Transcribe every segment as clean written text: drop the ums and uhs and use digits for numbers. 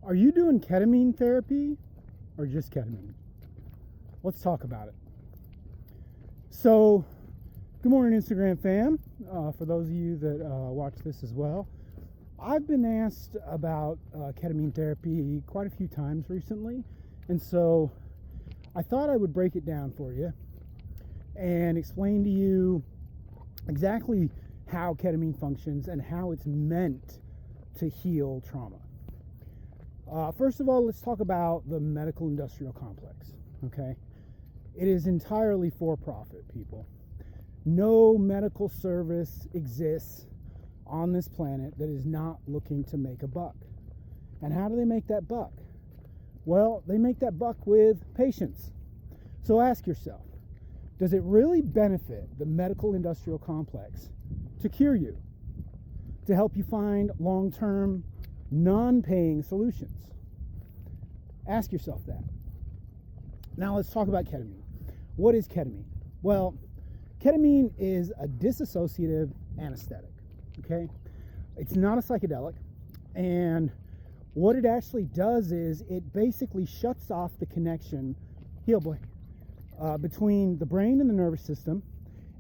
Are you doing ketamine therapy or just ketamine? Let's talk about it. So, good morning, Instagram fam. For those of you that watch this as well, I've been asked about ketamine therapy quite a few times recently, and so I thought I would break it down for you and explain to you exactly how ketamine functions and how it's meant to heal trauma. First of all, let's talk about the medical industrial complex, okay? It is entirely for profit, people. No medical service exists on this planet that is not looking to make a buck. And how do they make that buck? Well, they make that buck with patients. So ask yourself, does it really benefit the medical industrial complex to cure you? To help you find long-term, non-paying solutions? Ask yourself that. Now let's talk about ketamine. What is ketamine? Well, ketamine is a dissociative anesthetic, okay? It's not a psychedelic, and what it actually does is it basically shuts off the connection, between the brain and the nervous system,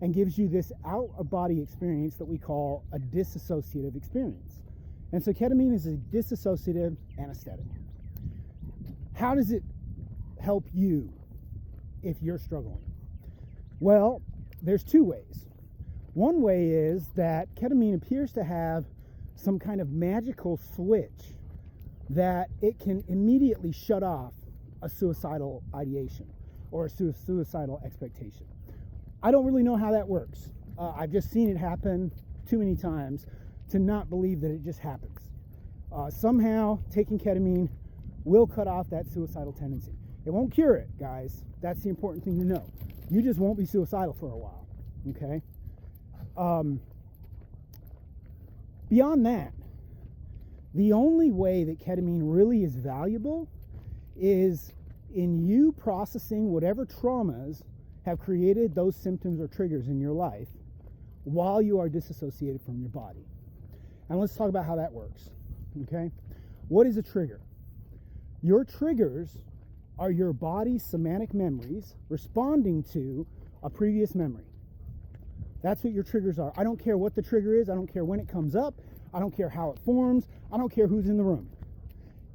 and gives you this out-of-body experience that we call a dissociative experience. And so ketamine is a dissociative anesthetic. How does it help you if you're struggling? Well, there's two ways. One way is that ketamine appears to have some kind of magical switch that it can immediately shut off a suicidal ideation or a suicidal expectation. I don't really know how that works. I've just seen it happen too many times to not believe that it just happens. Somehow taking ketamine will cut off that suicidal tendency. It won't cure it, guys. That's the important thing to know. You just won't be suicidal for a while, okay? Beyond that, the only way that ketamine really is valuable is in you processing whatever traumas have created those symptoms or triggers in your life while you are disassociated from your body. And let's talk about how that works, okay? What is a trigger? Your triggers are your body's somatic memories responding to a previous memory. That's what your triggers are. I don't care what the trigger is. I don't care when it comes up. I don't care how it forms. I don't care who's in the room.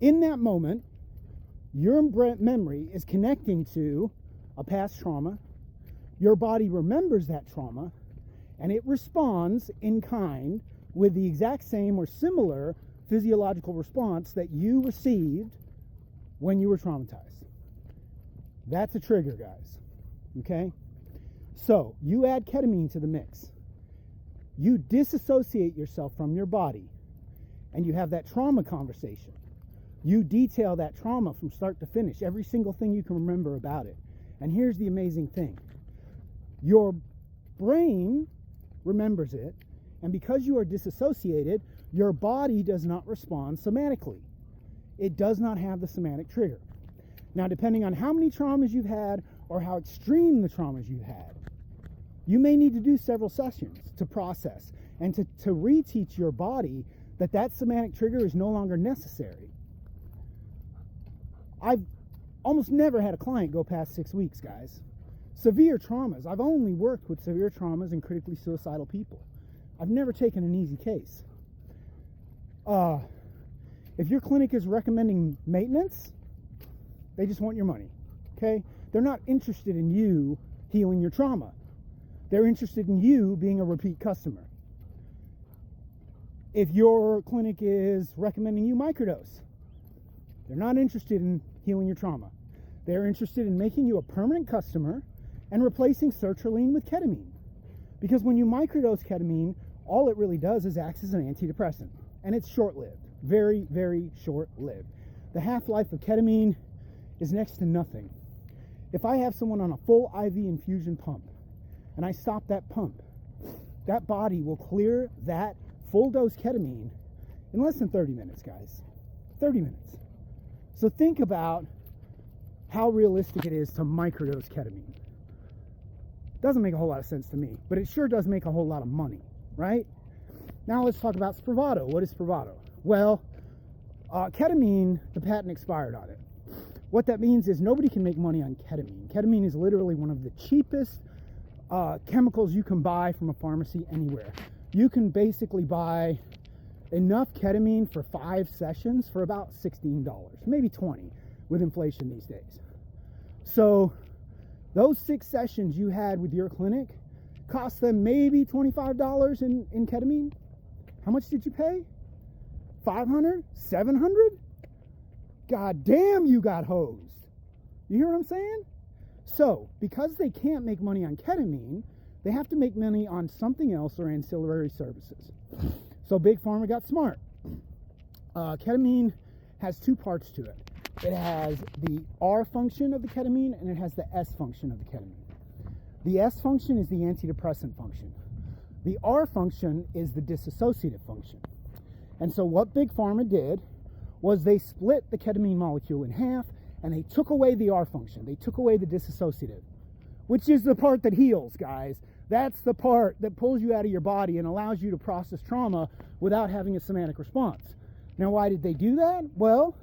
In that moment, your memory is connecting to a past trauma. Your body remembers that trauma, and it responds in kind with the exact same or similar physiological response that you received when you were traumatized. That's a trigger, guys. Okay? So, you add ketamine to the mix. You disassociate yourself from your body, and you have that trauma conversation. You detail that trauma from start to finish, every single thing you can remember about it. And here's the amazing thing. Your brain remembers it, and because you are disassociated, your body does not respond somatically. It does not have the somatic trigger. Now, depending on how many traumas you've had or how extreme the traumas you've had, you may need to do several sessions to process and to reteach your body that that somatic trigger is no longer necessary. I've almost never had a client go past 6 weeks, guys. Severe traumas. I've only worked with severe traumas and critically suicidal people. I've never taken an easy case. If your clinic is recommending maintenance, they just want your money, okay? They're not interested in you healing your trauma. They're interested in you being a repeat customer. If your clinic is recommending you microdose, they're not interested in healing your trauma. They're interested in making you a permanent customer and replacing sertraline with ketamine. Because when you microdose ketamine, all it really does is acts as an antidepressant. And it's short-lived. Very, very short-lived. The half-life of ketamine is next to nothing. If I have someone on a full IV infusion pump and I stop that pump, that body will clear that full dose ketamine in less than 30 minutes, guys. 30 minutes. So think about how realistic it is to microdose ketamine. Doesn't make a whole lot of sense to me, but it sure does make a whole lot of money, right? Now let's talk about Spravato. What is Spravato? Well, Ketamine, the patent expired on it. What that means is nobody can make money on ketamine. Ketamine is literally one of the cheapest chemicals you can buy from a pharmacy anywhere. You can basically buy enough ketamine for 5 sessions for about $16, maybe $20 with inflation these days. So those 6 sessions you had with your clinic cost them maybe $25 in ketamine. How much did you pay? $500? $700? God damn, you got hosed. You hear what I'm saying? So, because they can't make money on ketamine, they have to make money on something else or ancillary services. So Big Pharma got smart. Ketamine has 2 parts to it. It has the R function of the ketamine and it has the S function of the ketamine. The S function is the antidepressant function. The R function is the dissociative function. And so what Big Pharma did was they split the ketamine molecule in half and they took away the R function. They took away the dissociative, which is the part that heals, guys. That's the part that pulls you out of your body and allows you to process trauma without having a somatic response. Now, why did they do that? Well,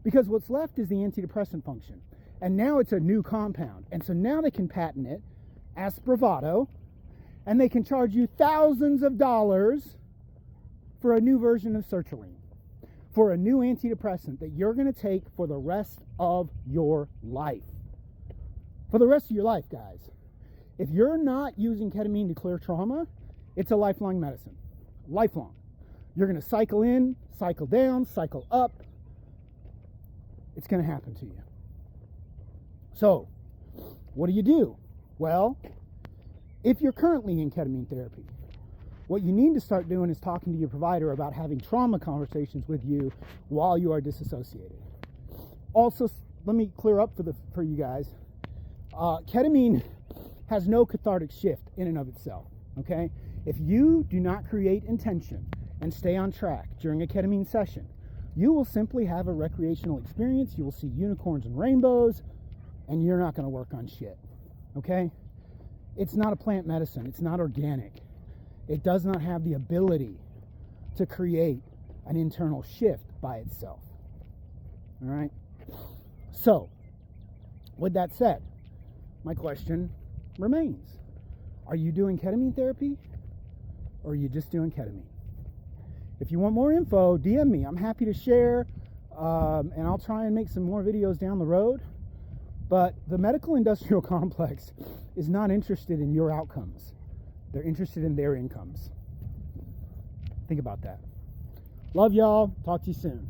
because what's left is the antidepressant function. And now it's a new compound. And so now they can patent it as Spravato, and they can charge you thousands of dollars for a new version of sertraline, for a new antidepressant that you're going to take for the rest of your life. For the rest of your life, guys. If you're not using ketamine to clear trauma, it's a lifelong medicine. Lifelong. You're going to cycle in, cycle down, cycle up. It's going to happen to you. So, what do? Well, if you're currently in ketamine therapy, what you need to start doing is talking to your provider about having trauma conversations with you while you are disassociated. Also, let me clear up for you guys. Ketamine has no cathartic shift in and of itself, okay? If you do not create intention and stay on track during a ketamine session, you will simply have a recreational experience. You will see unicorns and rainbows, and you're not going to work on shit, okay? It's not a plant medicine. It's not organic. It does not have the ability to create an internal shift by itself, all right? So, with that said, my question remains. Are you doing ketamine therapy, or are you just doing ketamine? If you want more info, DM me. I'm happy to share, and I'll try and make some more videos down the road. But the medical industrial complex is not interested in your outcomes. They're interested in their incomes. Think about that. Love y'all. Talk to you soon.